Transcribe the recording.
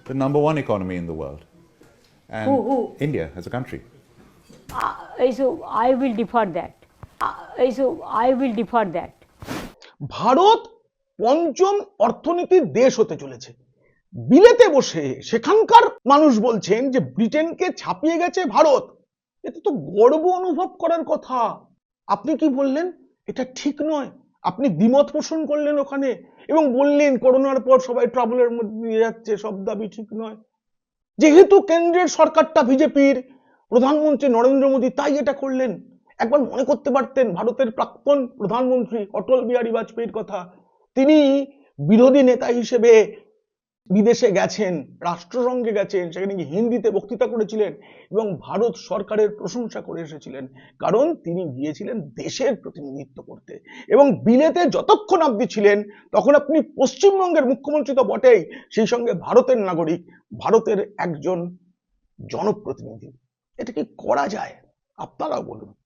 the number one economy in the world. And Who? India as a country. So I will defer that. I will defer that. Bharat পঞ্চম অর্থনীতির দেশ হতে চলেছে। বিলেতে বসে সেখানকার মানুষ বলছেন যে ব্রিটেনকে ছাপিয়ে গেছে ভারত। এতে তো গর্ব অনুভব করার কথা। আপনি কি বললেন? এটা ঠিক নয়। আপনি দ্বিমত পোষণ করলেন ওখানে এবং বললেন করোনার পর সবাই ট্রাবলের মধ্যে দিয়ে যাচ্ছে, সব দাবি ঠিক নয়। যেহেতু কেন্দ্রের সরকারটা বিজেপির, প্রধানমন্ত্রী নরেন্দ্র মোদী তাই এটা করলেন। একবার মনে করতে পারতেন ভারতের প্রাক্তন প্রধানমন্ত্রী অটল বিহারী বাজপেয়ীর কথা। তিনি বিরোধী নেতা হিসেবে বিদেশে গেছেন, রাষ্ট্রসংঘে গেছেন, সেখানে গিয়ে হিন্দিতে বক্তৃতা করেছিলেন এবং ভারত সরকারের প্রশংসা করে এসেছিলেন, কারণ তিনি গিয়েছিলেন দেশের প্রতিনিধিত্ব করতে। এবং বিলেতে যতক্ষণ আপনি ছিলেন তখন আপনি পশ্চিমবঙ্গের মুখ্যমন্ত্রী তো বটেই, সেই সঙ্গে ভারতের নাগরিক, ভারতের একজন জনপ্রতিনিধি। এটা কি করা যায়? আপনারাও বলুন।